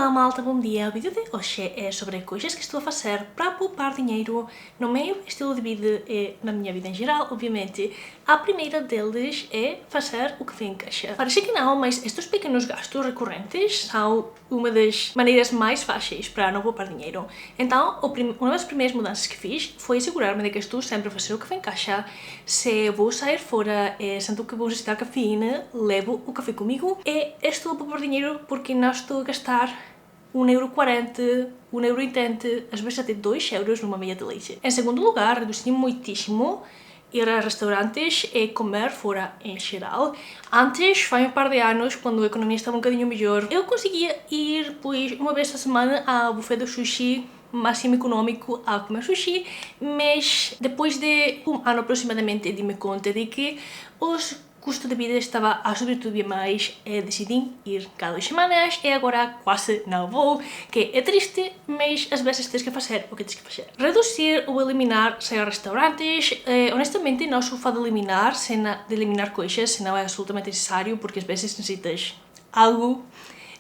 Olá malta, bom dia! O vídeo de hoje é sobre coisas que estou a fazer para poupar dinheiro no meu estilo de vida e na minha vida em geral, obviamente. A primeira deles é fazer o que vem em caixa. Parece que não, mas estes pequenos gastos recorrentes são uma das maneiras mais fáceis para não poupar dinheiro. Então, uma das primeiras mudanças que fiz foi assegurar-me de que estou sempre a fazer o que vem em caixa. Se vou sair fora e sinto que vou necessitar cafeína, levo o café comigo e estou a poupar dinheiro porque não estou a gastar 1,40€, 1,80€, às vezes até 2€ numa meia de leite. Em segundo lugar, reduzi muitíssimo ir a restaurantes e comer fora em geral. Antes, faz um par de anos, quando a economia estava um bocadinho melhor, eu conseguia ir, pois, uma vez a semana ao buffet do sushi máximo econômico a comer sushi, mas depois de um ano aproximadamente de me conta de que os custo de vida estava a subir tudo mais e decidi ir cada 2 semanas e agora quase não vou, que é triste, mas às vezes tens que fazer o que tens que fazer. Reduzir ou eliminar sair a restaurantes, honestamente não sou fã de eliminar coisas se não é absolutamente necessário, porque às vezes necessitas algo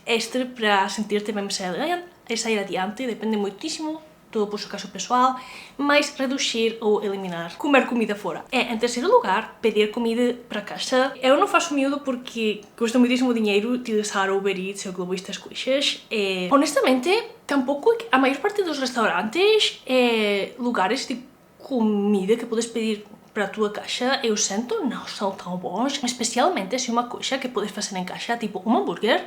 extra para sentir-te mesmo sair adiante, depende muitíssimo do vosso caso pessoal, mas reduzir ou eliminar comer comida fora. Em terceiro lugar, pedir comida para casa. Eu não faço miúdo porque custa muitíssimo dinheiro utilizar Uber Eats ou Globo estas coisas. Honestamente, tampouco a maior parte dos restaurantes e lugares de comida que podes pedir para a tua caixa, eu sinto, não são tão bons, especialmente se uma coisa que podes fazer em casa, tipo um hambúrguer.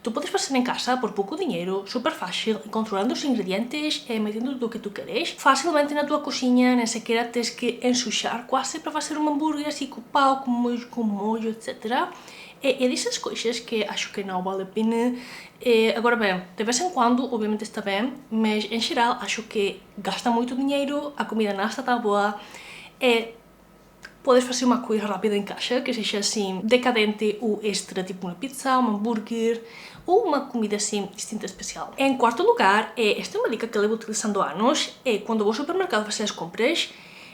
Tu podes fazer em casa por pouco dinheiro, super fácil, controlando os ingredientes e metendo tudo o que tu queres, facilmente na tua cozinha, nem sequer tens que ensujar quase para fazer um hambúrguer assim com pau, com molho, etc. É dessas coisas que acho que não vale a pena. Agora bem, de vez em quando, obviamente está bem, mas em geral acho que gasta muito dinheiro, a comida não está tão boa, podes fazer uma coisa rápida em casa, que seja assim decadente ou extra, tipo uma pizza, um hambúrguer ou uma comida assim distinta, especial. Em quarto lugar, esta é uma dica que eu levo utilizando há anos, quando vou ao supermercado fazer as compras,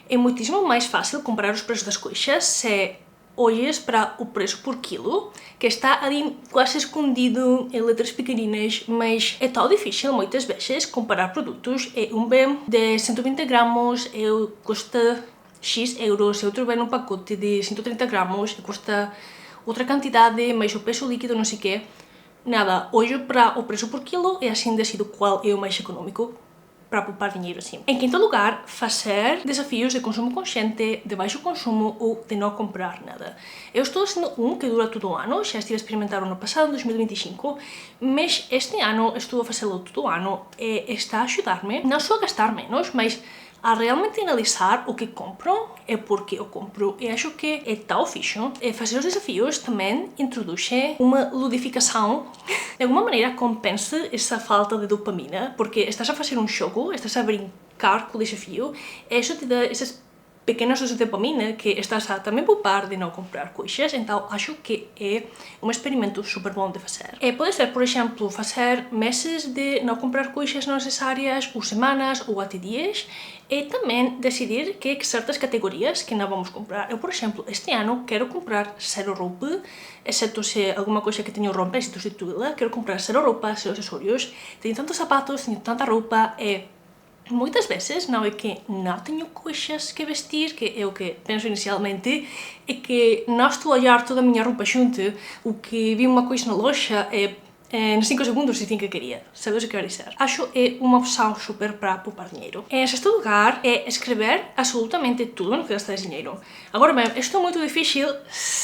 é muitíssimo mais fácil comparar os preços das coisas se olhas para o preço por quilo, que está ali quase escondido em letras pequeninas, mas é tão difícil muitas vezes comparar produtos. Um bem de 120 gramas custa X euros, e outro vem num pacote de 130 gramas e custa outra quantidade, mais o peso líquido, não sei o quê. Nada, olho para o preço por quilo e assim decido qual é o mais econômico para poupar dinheiro assim. Em quinto lugar, fazer desafios de consumo consciente, de baixo consumo ou de não comprar nada. Eu estou fazendo um que dura todo o ano, já estive a experimentar o ano passado, em 2025, mas este ano estou a fazê-lo todo o ano e está a ajudar-me, não só a gastar menos, mas a realmente analisar o que compro e por que eu compro. E acho que é tão fixe. Fazer os desafios também introduz uma ludificação. De alguma maneira compensa essa falta de dopamina, porque estás a fazer um jogo, estás a brincar com o desafio, e isso te dá essas pequenas doses de dopamina que estás a também poupar de não comprar coisas, então acho que é um experimento super bom de fazer. Pode ser, por exemplo, fazer meses de não comprar coisas não necessárias, ou semanas, ou até dias, e também decidir que certas categorias que não vamos comprar. Eu, por exemplo, este ano quero comprar zero roupa, exceto se alguma coisa que tenho romper e substituí-la, quero comprar zero roupa, zero acessórios, tenho tantos sapatos, tenho tanta roupa, muitas vezes não é que não tenho coisas que vestir, que é o que penso inicialmente, é que não estou a olhar toda a minha roupa junto, o que vi uma coisa na loja em 5 segundos e que queria. Sabes o que eu quero dizer? Acho que é uma opção super para poupar dinheiro. Em sexto lugar, é escrever absolutamente tudo no que gastas dinheiro. Agora bem, isto é muito difícil,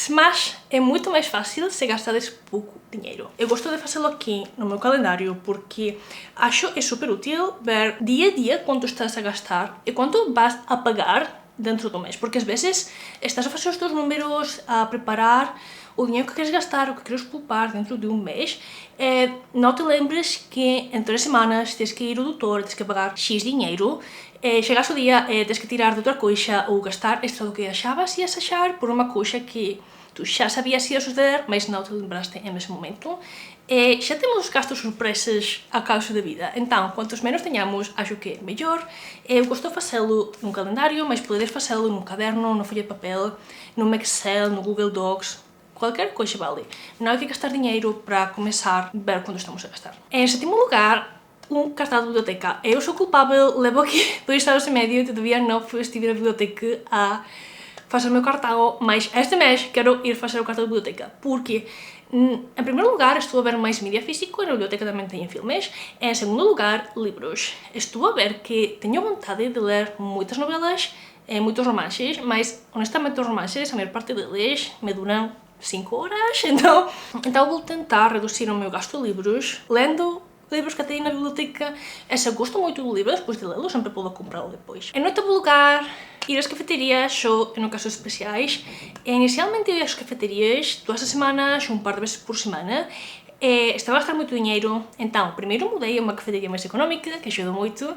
mas é muito mais fácil se gastares pouco dinheiro. Eu gosto de fazê-lo aqui no meu calendário porque acho que é super útil ver dia a dia quanto estás a gastar e quanto vas a pagar dentro do mês, porque às vezes estás a fazer os teus números, a preparar o dinheiro que queres gastar, o que queres poupar dentro de um mês, não te lembres que em 3 semanas tens que ir ao doutor, tens que pagar X dinheiro, chegaste o dia, tens que tirar de outra coisa ou gastar extra do que achavas e achar por uma coisa que tu já sabias que ia suceder, mas não te lembraste nesse momento. Já temos gastos surpresas a causa da vida, então quantos menos tenhamos, acho que é melhor. Eu gosto de fazê-lo num calendário, mas podes fazê-lo num caderno, numa folha de papel, num Excel, no Google Docs, qualquer coisa vale. Não há que gastar dinheiro para começar a ver quando estamos a gastar. Em sétimo lugar, um cartão de biblioteca. Eu sou culpável, levo aqui 2 anos e medio e todavia não estive na biblioteca a fazer o meu cartão, mas este mês quero ir fazer o cartão de biblioteca, porque em primeiro lugar estou a ver mais mídia física, na biblioteca também tem filmes. Em segundo lugar, livros. Estou a ver que tenho vontade de ler muitas novelas, muitos romances, mas honestamente os romances, a maior parte deles me duram 5 horas, então vou tentar reduzir o meu gasto de livros, lendo livros que tenho na biblioteca. Se eu gosto muito do livro, depois de lê-lo, sempre posso comprá-lo depois. Em oitavo lugar, ir às cafeterias só em ocasiões especiais. Inicialmente eu ia às cafeterias 2 semanas, um par de vezes por semana. Estava a gastar muito dinheiro, então primeiro mudei a uma cafeteria mais económica, que ajuda muito.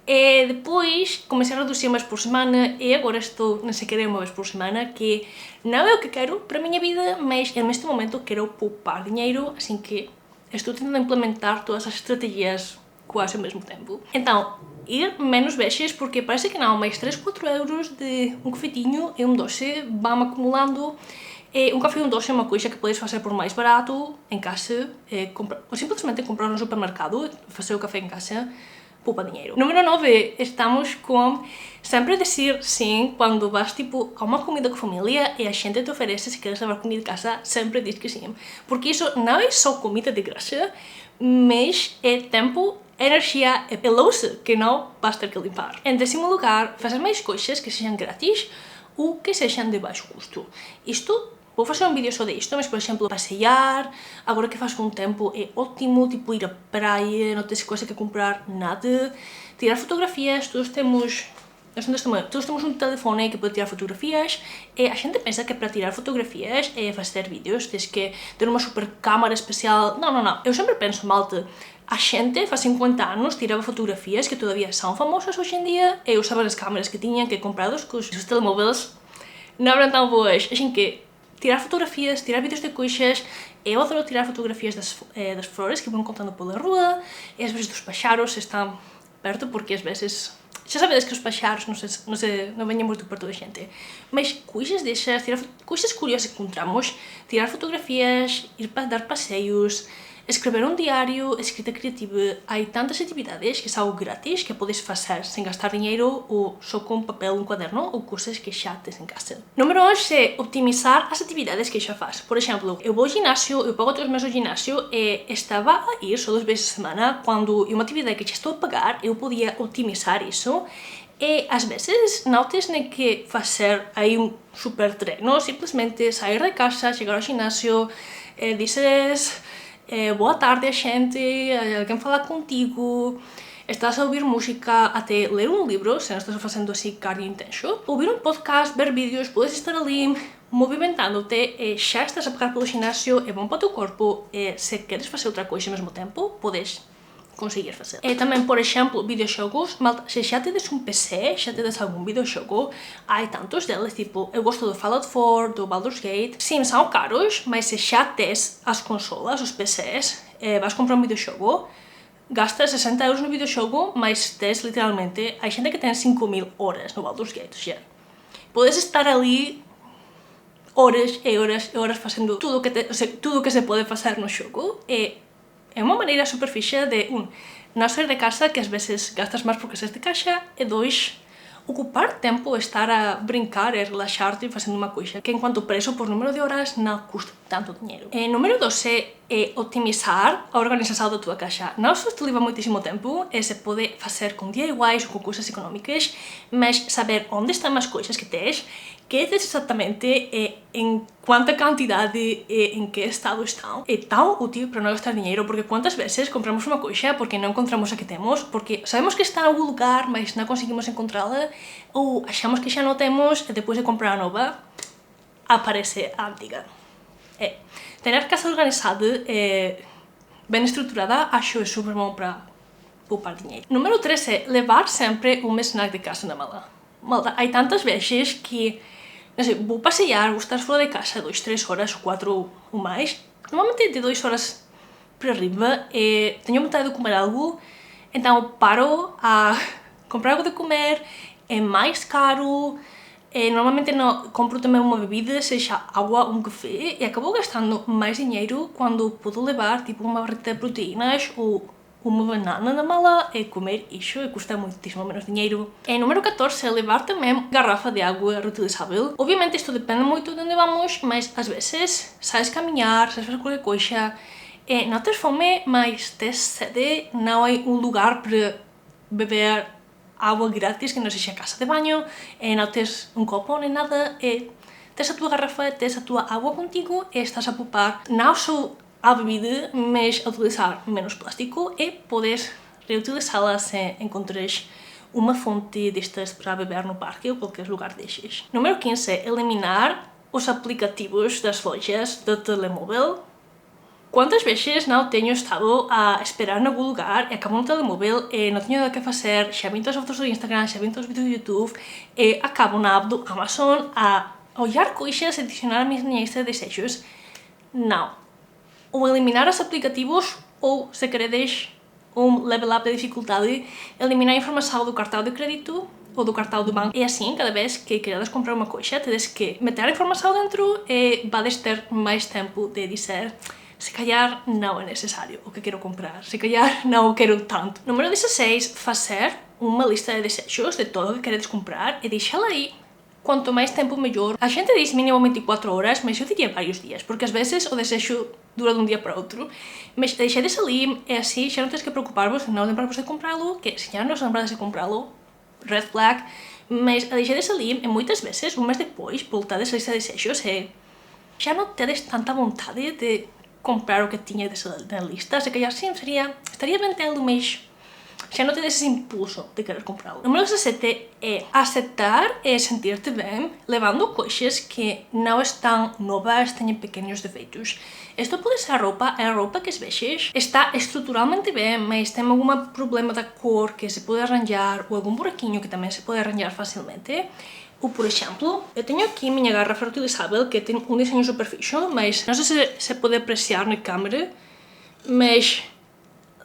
Depois comecei a reduzir uma vez por semana e agora estou nessa querer uma vez por semana, que não é o que quero para a minha vida, mas neste momento quero poupar dinheiro, assim que estou tentando implementar todas as estratégias quase ao mesmo tempo. Então, ir menos vezes, porque parece que não, mais 3, 4 euros de um cafetinho e um doce vão acumulando. Um café e um doce é uma coisa que podes fazer por mais barato em casa, ou simplesmente comprar no supermercado, fazer o café em casa, poupa dinheiro. Número 9, estamos com sempre dizer sim quando vas tipo a uma comida com família e a gente te oferece se queres levar comida de casa, sempre diz que sim. Porque isso não é só comida de graça, mas é tempo, energia e louça que não vais ter que limpar. Em décimo lugar, fazer mais coisas que sejam grátis ou que sejam de baixo custo. Isto vou fazer um vídeo só disto, mas por exemplo, passear, agora que faz com tempo é ótimo, tipo ir à praia, não tens coisa que comprar nada, tirar fotografias, todos temos um telefone que pode tirar fotografias, e a gente pensa que para tirar fotografias é fazer vídeos, tens que ter uma super câmara especial. Não, eu sempre penso, malta, a gente faz 50 anos tirava fotografias que todavía são famosas hoje em dia e usavam as câmaras que tinham que comprados, que os telemóveis não eram tão boas, assim que tirar fotografias, tirar vídeos de coisas. Eu adoro tirar fotografias das flores que vão contando pela rua, e às vezes dos pájaros se estão perto, porque às vezes já sabedes que os pájaros não venham muito perto da gente, mas coisas dessas, coisas curiosas que encontramos, tirar fotografias, ir para dar passeios, escrever um diário, escrita criativa. Há tantas atividades que são grátis que podes fazer sem gastar dinheiro ou só com papel, um caderno ou coisas que já tens em casa. Número 11 é optimizar as atividades que já faz. Por exemplo, eu vou ao ginásio, eu pago 3 meses ao ginásio e estava a ir só 2 vezes a semana, quando é uma atividade que já estou a pagar, eu podia otimizar isso. E às vezes não tens nem que fazer aí um super treino, simplesmente sair de casa, chegar ao ginásio, dizes boa tarde a gente, alguém falar contigo, estás a ouvir música, até ler um livro, se não estás fazendo assim cardio intenso, ouvir um podcast, ver vídeos, podes estar ali movimentando-te e já estás a pagar pelo ginásio, é bom para o teu corpo, e se queres fazer outra coisa ao mesmo tempo, podes conseguir fazer. E também, por exemplo, videojogos, malta, se já tedes um PC, já tedes algum videojogo, há tantos deles, tipo, eu gosto do Fallout 4, do Baldur's Gate. Sim, são caros, mas se já tens as consolas, os PCs, vais comprar um videojogo, gastas 60 euros no videojogo, mas tens literalmente, há gente que tem 5.000 horas no Baldur's Gate, já. Podes estar ali horas e horas e horas fazendo tudo o que se pode fazer no jogo, e é uma maneira super fixe de, não sair de casa, que às vezes gastas mais porque saís de casa, e 2, ocupar tempo, estar a brincar e relaxar-te fazendo uma coisa que, enquanto preço por número de horas, não custa tanto dinheiro. Número 12 é otimizar a organização da tua casa. Não só te leva muitíssimo tempo, se pode fazer com DIYs ou com coisas económicas, mas saber onde estão as coisas que tens, que tens exatamente e em quanta quantidade e em que estado estão, é tão útil para não gastar dinheiro, porque quantas vezes compramos uma coisa porque não encontramos a que temos, porque sabemos que está em algum lugar, mas não conseguimos encontrá-la, ou achamos que já não temos e depois de comprar a nova, aparece a antiga. Ter a casa organizada e bem estruturada, acho super bom para poupar dinheiro. Número 13 é levar sempre um snack de casa na mala. Malta, há tantas vezes que, não sei, vou passear, vou estar fora de casa 2, 3 horas, 4 ou mais, normalmente de 2 horas para arriba, e tenho vontade de comer algo, então paro a comprar algo de comer, é mais caro, Normalmente não compro também uma bebida, seja água ou um café, e acabo gastando mais dinheiro quando puedo levar tipo uma barrita de proteínas ou uma banana na mala e comer isso e custa muitíssimo menos dinheiro. Número 14 é levar também garrafa de água reutilizável. Obviamente isto depende muito de onde vamos, mas às vezes sais caminhar, sais fazer qualquer coisa, não tens fome, mas tens sede, não há um lugar para beber água grátis que não seja a casa de banho, não tens um copo nem nada, tens a tua garrafa, tens a tua água contigo e estás a poupar não só a bebida, mas a utilizar menos plástico e podes reutilizá-la se encontres uma fonte destas para beber no parque ou qualquer lugar destes. Número 15 é eliminar os aplicativos das lojas de telemóvel. Quantas vezes não tenho estado a esperar em algum lugar e acabo no telemóvel e não tenho nada que fazer, já vi todas as fotos do Instagram, já vi todos os vídeos do YouTube e acabo na app do Amazon a olhar coisas e adicionar a minha lista de desejos. Não. Ou eliminar os aplicativos ou, se queredes um level up de dificuldade, eliminar a informação do cartão de crédito ou do cartão do banco. E assim, cada vez que queres comprar uma coisa, tens que meter a informação dentro e vais ter mais tempo de dizer se calhar não é necessário o que quero comprar, se calhar não quero tanto. Número 16, fazer uma lista de desejos de tudo o que queres comprar e deixá-la aí. Quanto mais tempo, melhor. A gente diz mínimo 24 horas, mas eu diria vários dias, porque às vezes o desejo dura de um dia para outro. Mas deixades ali, é assim, já não tens que preocupar-vos, não lembrar-vos de comprá-lo, que se já não se lembrades de comprá-lo, red flag, mas a deixades ali, e muitas vezes, um mês depois, voltades a lista de desejos e já não tedes tanta vontade de comprar o que tinha na lista, se calhar sim, estaria bem ter um mês. Já não tens esse impulso de querer comprá-lo. Número 17 é aceitar e sentir-te bem levando coisas que não estão novas, têm pequenos defeitos. Isto pode ser a roupa que às vezes está estruturalmente bem, mas tem algum problema da cor que se pode arranjar ou algum buraquinho que também se pode arranjar facilmente. Ou, por exemplo, eu tenho aqui minha garrafa reutilizável que tem um desenho super fixe, mas não sei se se pode apreciar na câmera, mas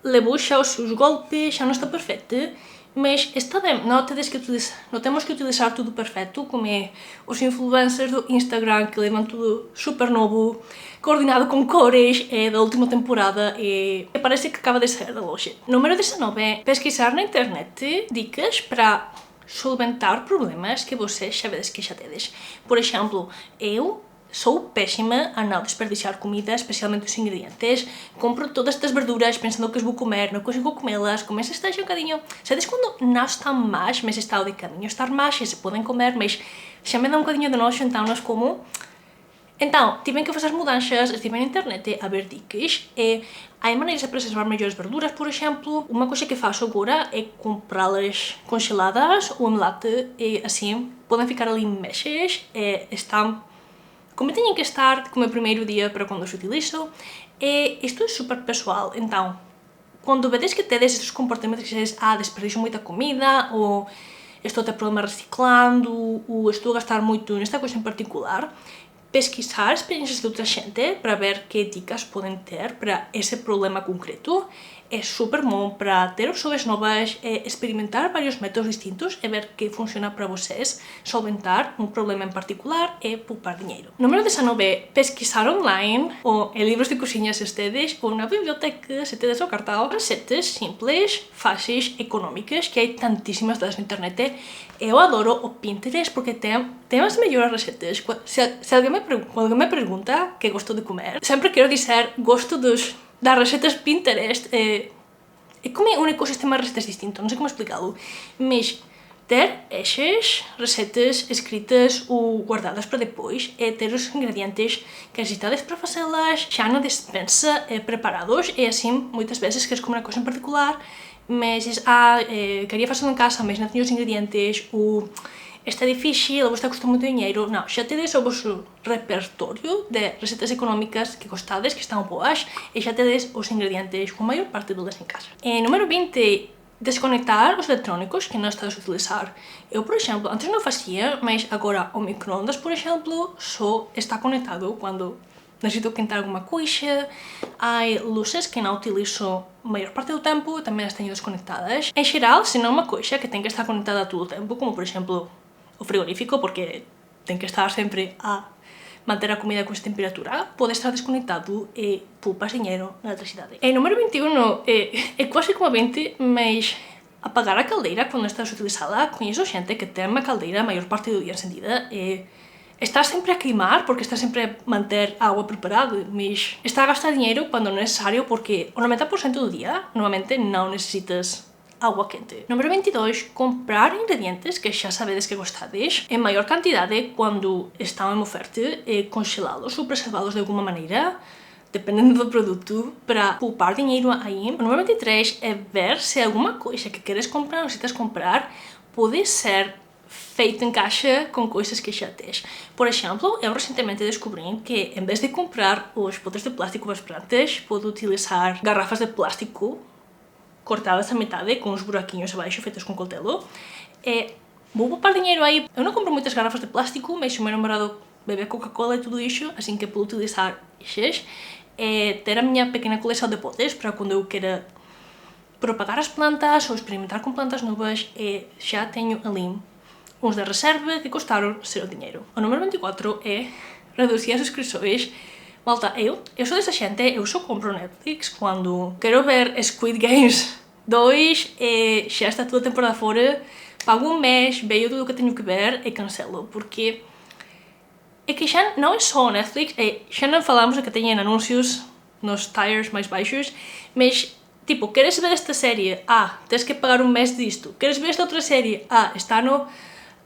levou já os seus golpes, já não está perfeita, mas está bem, não temos que utilizar tudo perfeito, como é os influencers do Instagram que levam tudo super novo, coordenado com cores, da última temporada e parece que acaba de sair da loja. Número 19 é pesquisar na internet dicas para solventar problemas que vocês já vedes que já tedes. Por exemplo, eu sou péssima a não desperdiciar comida, especialmente os ingredientes. Compro todas estas verduras pensando que as vou comer, não consigo comê-las, começo a estar um bocadinho... Sabes quando não estão más, mas está de caminho a estar más e se podem comer, mas já me dá um bocadinho de nojo, então não as como. Então, tive que fazer mudanças, estive na internet a ver dicas e há maneiras de preservar melhor as verduras, por exemplo. Uma coisa que faço agora é comprá-las congeladas ou em lata e assim podem ficar ali meses e estão como tinham que estar como o primeiro dia para quando os utilizo. E isto é super pessoal, então quando vedes que tedes estes comportamentos que dizes desperdicio muita comida ou estou a ter problema reciclando ou estou a gastar muito nesta coisa em particular, pesquisar experiências de outra gente para ver que dicas podem ter para esse problema concreto é super bom para ter opções novas, experimentar vários métodos distintos e ver que funciona para vocês, solventar um problema em particular e poupar dinheiro. Número 19 é pesquisar online ou em livros de cozinha se ustedes ou na biblioteca se tedes o cartão receitas simples, fáceis, económicas que há tantíssimas delas na internet. Eu adoro o Pinterest porque tem as melhores receitas. Se alguém me pergunta que gosto de comer, sempre quero dizer gosto das receitas Pinterest. É como um ecossistema de receitas distinto, não sei como explicá-lo, mas ter essas receitas escritas ou guardadas para depois e ter os ingredientes que necessitades para fazê-las já na despensa preparados e assim muitas vezes queres comer uma coisa em particular, mas dizes, queria fazê-lo em casa, mas não tenho os ingredientes, ou está difícil, ou está a custar muito dinheiro. Não, já tedes o vosso repertório de receitas económicas que gostades, que estão boas, e já tedes os ingredientes com a maior parte deles em casa. Número 20, desconectar os eletrónicos que não estás a utilizar. Eu, por exemplo, antes não fazia, mas agora o microondas, por exemplo, só está conectado quando necessito quentar alguma coisa. Há luzes que não utilizo a maior parte do tempo, também as tenho desconectadas. Em geral, se não é uma coisa que tem que estar conectada todo o tempo, como por exemplo o frigorífico, porque ten que estar sempre a manter a comida con esa temperatura, pode estar desconectado e poupas dinheiro na eletricidade. E número 21 é quase como 20, mas apagar a caldeira quando estás utilizada. Conheço xente que ten a caldeira a maior parte do dia encendida e estás sempre a queimar porque estás sempre a manter a agua preparada, mas está a gastar dinheiro quando não é necessário, porque o 90% do dia normalmente não necessitas agua quente. Número 22, comprar ingredientes que xa sabedes que gostades en maior cantidade quando están en oferta, congelados ou preservados de alguma maneira, dependendo do produto, para poupar dinheiro aí. O número 23 é ver se alguma coisa que queres comprar ou necessitas comprar pode ser feito em caixa com coisas que já tens. Por exemplo, eu recentemente descobri que em vez de comprar os potes de plástico bastante, posso utilizar garrafas de plástico cortadas a metade, com uns buraquinhos abaixo feitos com cutelo. Vou poupar dinheiro aí. Eu não compro muitas garrafas de plástico, mas o meu namorado bebe Coca-Cola e tudo isso, assim que puedo utilizar esses. Ter a minha pequena coleção de potes para quando eu queira propagar as plantas ou experimentar com plantas novas, já tenho ali uns de reserva que custaram zero dinheiro. O número 24 é reduzir as subscrições. Malta, eu sou dessa gente, eu só compro Netflix quando quero ver Squid Games 2 e já está toda a temporada fora, pago um mês, vejo tudo o que tenho que ver e cancelo, porque é que já não é só Netflix, já não falamos de que tem anúncios nos tiers mais baixos, mas tipo, queres ver esta série? Tens que pagar um mês disto. Queres ver esta outra série? Está no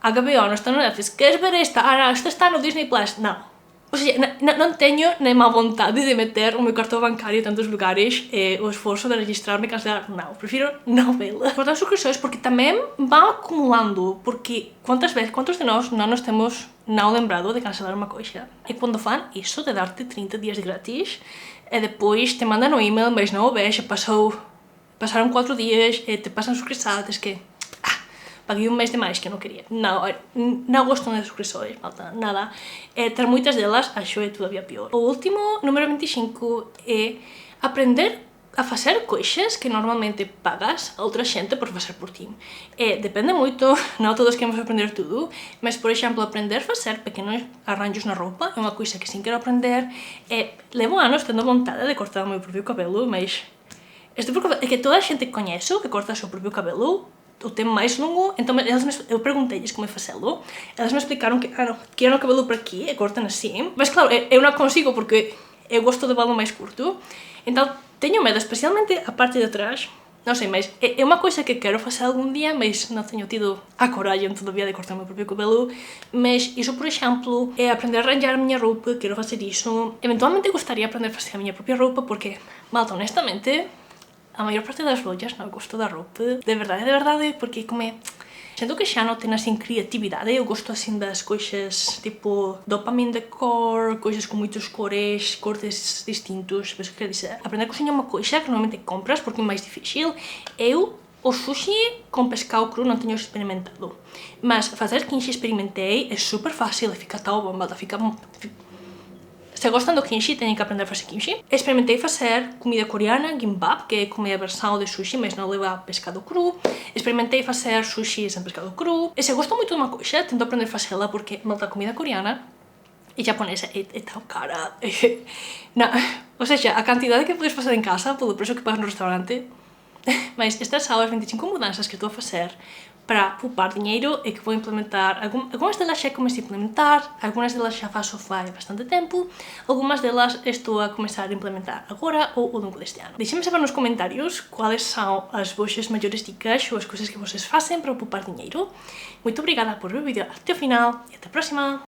HBO, não está no Netflix. Queres ver esta? Não, esta está no Disney Plus. Não. Ou seja, não tenho nem má vontade de meter o meu cartão bancário em tantos lugares e o esforço de registrar-me e cancelar. Não, prefiro não vê-la. Cortar subscrições porque também vai acumulando, porque quantos de nós não nos temos não lembrado de cancelar uma coisa? E quando fan isso de dar-te 30 dias de grátis e depois te mandam um e-mail, mas não o vês, passaram 4 dias e te passam subscrições que paguei um mês de mais que eu não queria. Não gosto de subscrições, malta, nada. Ter muitas delas, acho é todavía pior. O último, número 25, é aprender a fazer coisas que normalmente pagas a outra gente por fazer por ti. Depende muito, não todos queremos aprender tudo, mas, por exemplo, aprender a fazer pequenos arranjos na roupa é uma coisa que sim quero aprender. Levo anos tendo vontade de cortar o meu próprio cabelo, mas é que toda a gente que conheço que corta o seu próprio cabelo o tem mais longo, então eu perguntei-lhes como fazê-lo, elas me explicaram que querem o cabelo por aqui e cortam assim, mas claro, eu não consigo porque eu gosto de cabelo mais curto, então tenho medo, especialmente a parte de trás, não sei, mas é uma coisa que quero fazer algum dia, mas não tenho tido a coragem todavía de cortar o meu próprio cabelo, mas isso, por exemplo, é aprender a arranjar a minha roupa, quero fazer isso, eventualmente gostaria de aprender a fazer a minha própria roupa, porque, malta, honestamente, a maior parte das lojas não gosto da roupa, de verdade, porque como sinto que xa não tenho assim criatividade, eu gosto assim das coisas tipo dopamine decor, coisas com muitas cores, cortes distintos, mas o que quero dizer, aprender a cozinhar é uma coisa que normalmente compras porque é mais difícil. O sushi com pescado cru não tenho experimentado, mas fazer kimchi experimentei, é super fácil e fica tão bom, fica bom. Se gostam do kimchi, têm que aprender a fazer kimchi. Experimentei fazer comida coreana, gimbap, que é como a versão de sushi, mas não leva pescado cru. Experimentei fazer sushi sem pescado cru. E se gostam muito de uma coisa, tento aprender a fazê-la, porque malta comida coreana e japonesa é tão cara. Não, ou seja, a quantidade que podes fazer em casa, pelo preço que pagas no restaurante. Mas estas são as 25 mudanças que estou a fazer para poupar dinheiro e que vou implementar. Algumas delas já comecei a implementar, algumas delas já faço faz bastante tempo, algumas delas estou a começar a implementar agora ou ao longo deste ano. Deixem-me saber nos comentários quais são as vossas maiores dicas ou as coisas que vocês fazem para poupar dinheiro. Muito obrigada por ver o vídeo até o final e até a próxima!